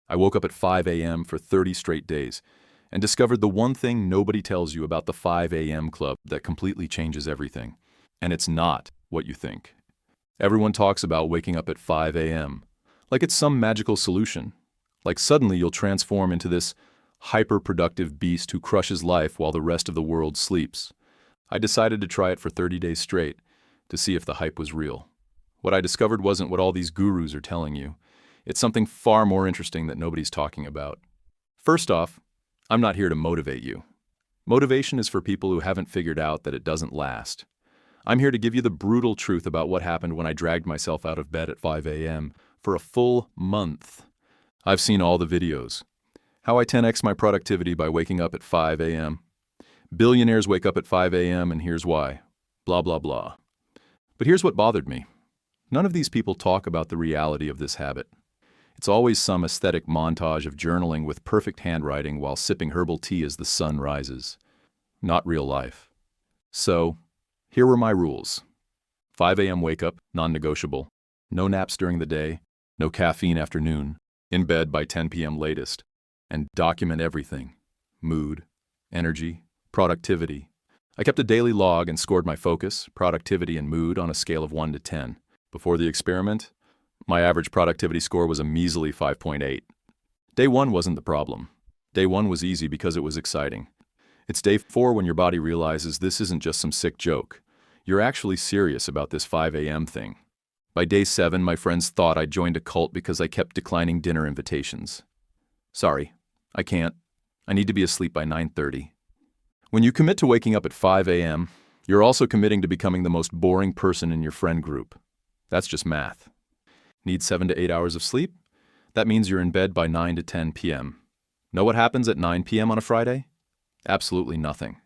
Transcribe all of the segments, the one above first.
I woke up at 5 a.m. for 30 straight days and discovered the one thing nobody tells you about the 5 a.m. club that completely changes everything. And it's not what you think. Everyone talks about waking up at 5 a.m. like it's some magical solution. Like suddenly you'll transform into this hyper-productive beast who crushes life while the rest of the world sleeps. I decided to try it for 30 days straight to see if the hype was real. What I discovered wasn't what all these gurus are telling you. It's something far more interesting that nobody's talking about. First off, I'm not here to motivate you. Motivation is for people who haven't figured out that it doesn't last. I'm here to give you the brutal truth about what happened when I dragged myself out of bed at 5 a.m. for a full month. I've seen all the videos. How I 10x my productivity by waking up at 5 a.m. Billionaires wake up at 5 a.m. and here's why. Blah, blah, blah. But here's what bothered me. None of these people talk about the reality of this habit. It's always some aesthetic montage of journaling with perfect handwriting while sipping herbal tea as the sun rises. Not real life. So, here were my rules. 5 a.m. wake up, non-negotiable. No naps during the day, no caffeine after noon. In bed by 10 p.m. latest. And document everything. Mood, energy, productivity. I kept a daily log and scored my focus, productivity, and mood on a scale of 1 to 10. Before the experiment, my average productivity score was a measly 5.8. Day 1 wasn't the problem. Day 1 was easy because it was exciting. It's day 4 when your body realizes this isn't just some sick joke. You're actually serious about this 5 a.m. thing. By day 7, my friends thought I'd joined a cult because I kept declining dinner invitations. Sorry, I can't. I need to be asleep by 9:30. When you commit to waking up at 5 a.m., you're also committing to becoming the most boring person in your friend group. That's just math. Need 7 to 8 hours of sleep? That means you're in bed by 9 to 10 p.m. Know what happens at 9 p.m. on a Friday? Absolutely nothing.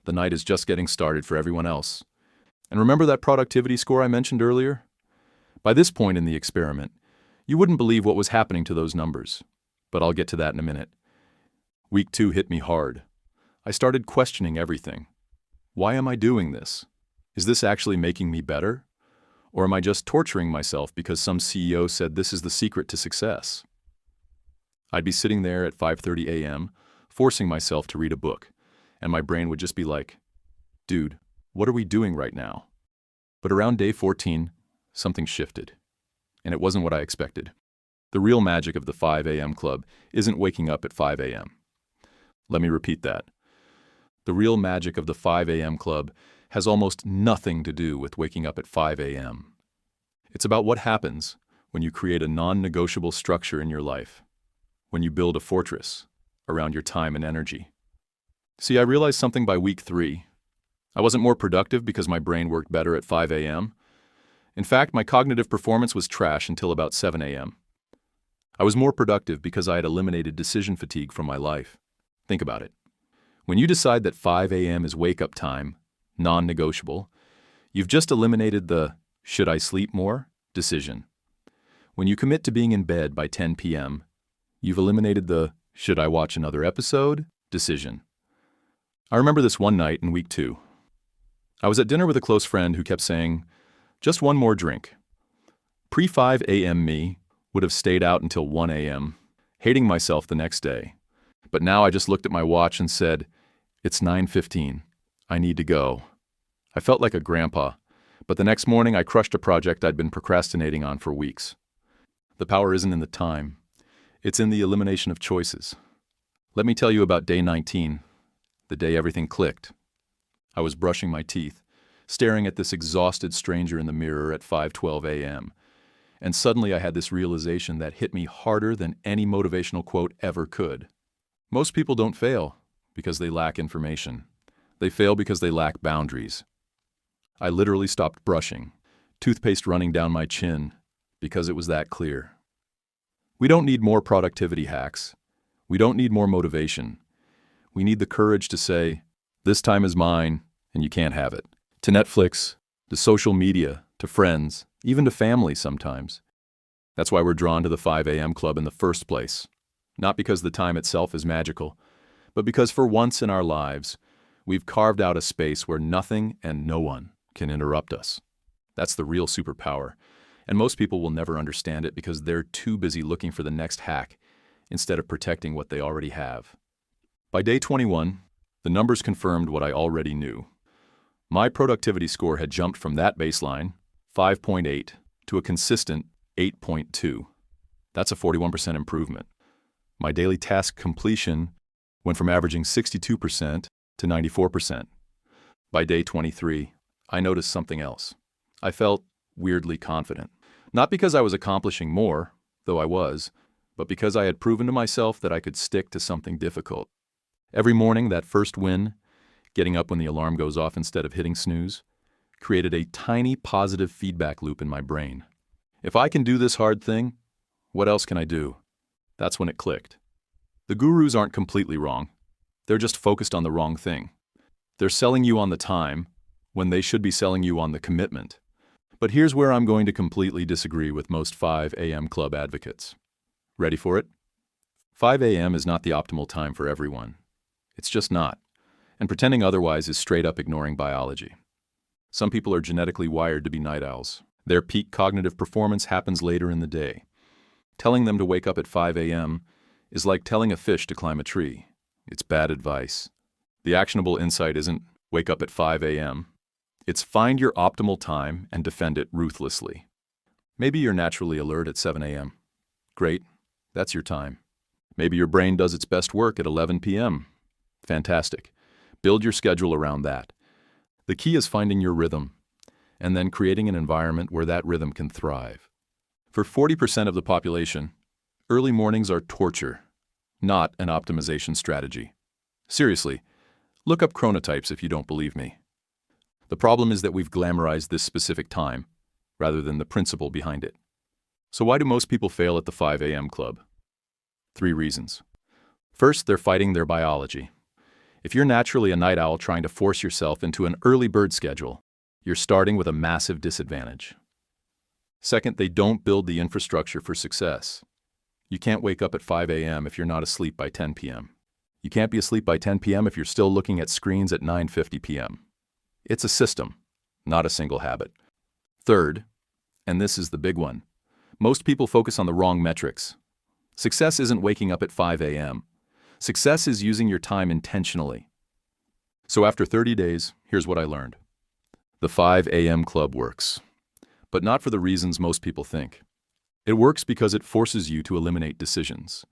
The night is just getting started for everyone else. And remember that productivity score I mentioned earlier? By this point in the experiment, you wouldn't believe what was happening to those numbers. But I'll get to that in a minute. Week 2 hit me hard. I started questioning everything. Why am I doing this? Is this actually making me better? Or am I just torturing myself because some CEO said this is the secret to success? I'd be sitting there at 5:30 a.m., forcing myself to read a book, and my brain would just be like, dude, what are we doing right now? But around day 14, something shifted. And it wasn't what I expected. The real magic of the 5 a.m. club isn't waking up at 5 a.m. Let me repeat that. The real magic of the 5 a.m. club has almost nothing to do with waking up at 5 a.m. It's about what happens when you create a non-negotiable structure in your life, when you build a fortress around your time and energy. See, I realized something by week 3. I wasn't more productive because my brain worked better at 5 a.m. In fact, my cognitive performance was trash until about 7 a.m. I was more productive because I had eliminated decision fatigue from my life. Think about it. When you decide that 5 a.m. is wake-up time, non-negotiable, you've just eliminated the "should I sleep more?" decision. When you commit to being in bed by 10 p.m., you've eliminated the "should I watch another episode?" decision. I remember this one night in week 2. I was at dinner with a close friend who kept saying, "Just one more drink." Pre-5 a.m. me would have stayed out until 1 a.m., hating myself the next day. But now I just looked at my watch and said, "It's 9:15. I need to go." I felt like a grandpa, but the next morning I crushed a project I'd been procrastinating on for weeks. The power isn't in the time. It's in the elimination of choices. Let me tell you about day 19, the day everything clicked. I was brushing my teeth, staring at this exhausted stranger in the mirror at 5:12 a.m., and suddenly I had this realization that hit me harder than any motivational quote ever could. Most people don't fail because they lack information. They fail because they lack boundaries. I literally stopped brushing, toothpaste running down my chin, because it was that clear. We don't need more productivity hacks. We don't need more motivation. We need the courage to say, "This time is mine, and you can't have it." To Netflix, to social media, to friends, even to family sometimes. That's why we're drawn to the 5 a.m. club in the first place. Not because the time itself is magical, but because for once in our lives, we've carved out a space where nothing and no one can interrupt us. That's the real superpower, and most people will never understand it because they're too busy looking for the next hack instead of protecting what they already have. By day 21, the numbers confirmed what I already knew. My productivity score had jumped from that baseline, 5.8, to a consistent 8.2. That's a 41% improvement. My daily task completion went from averaging 62% to 94%. By day 23, I noticed something else. I felt weirdly confident. Not because I was accomplishing more, though I was, but because I had proven to myself that I could stick to something difficult. Every morning, that first win, getting up when the alarm goes off instead of hitting snooze, created a tiny positive feedback loop in my brain. If I can do this hard thing, what else can I do? That's when it clicked. The gurus aren't completely wrong. They're just focused on the wrong thing. They're selling you on the time when they should be selling you on the commitment. But here's where I'm going to completely disagree with most 5 a.m. club advocates. Ready for it? 5 a.m. is not the optimal time for everyone. It's just not. And pretending otherwise is straight up ignoring biology. Some people are genetically wired to be night owls. Their peak cognitive performance happens later in the day. Telling them to wake up at 5 a.m. is like telling a fish to climb a tree. It's bad advice. The actionable insight isn't wake up at 5 a.m. It's find your optimal time and defend it ruthlessly. Maybe you're naturally alert at 7 a.m. Great, that's your time. Maybe your brain does its best work at 11 p.m. Fantastic. Build your schedule around that. The key is finding your rhythm and then creating an environment where that rhythm can thrive. For 40% of the population, early mornings are torture, not an optimization strategy. Seriously, look up chronotypes if you don't believe me. The problem is that we've glamorized this specific time, rather than the principle behind it. So why do most people fail at the 5 a.m. club? 3 reasons. First, they're fighting their biology. If you're naturally a night owl trying to force yourself into an early bird schedule, you're starting with a massive disadvantage. Second, they don't build the infrastructure for success. You can't wake up at 5 a.m. if you're not asleep by 10 p.m. You can't be asleep by 10 p.m. if you're still looking at screens at 9:50 p.m. It's a system, not a single habit. Third, and this is the big one, most people focus on the wrong metrics. Success isn't waking up at 5 a.m. Success is using your time intentionally. So after 30 days, here's what I learned. The 5 a.m. club works, but not for the reasons most people think. It works because it forces you to eliminate decisions.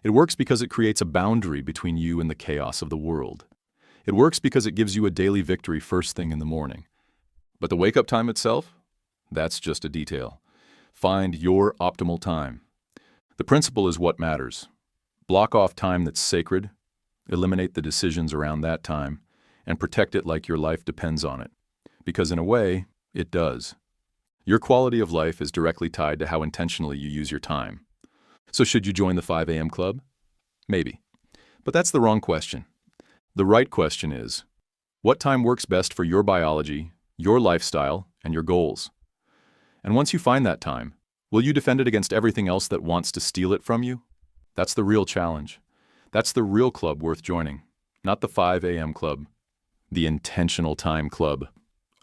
It works because it creates a boundary between you and the chaos of the world. It works because it gives you a daily victory first thing in the morning. But the wake-up time itself? That's just a detail. Find your optimal time. The principle is what matters. Block off time that's sacred, eliminate the decisions around that time, and protect it like your life depends on it. Because in a way, it does. Your quality of life is directly tied to how intentionally you use your time. So should you join the 5 a.m. club? Maybe. But that's the wrong question. The right question is, what time works best for your biology, your lifestyle, and your goals? And once you find that time, will you defend it against everything else that wants to steal it from you? That's the real challenge. That's the real club worth joining, not the 5 a.m. club, the intentional time club.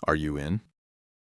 Are you in?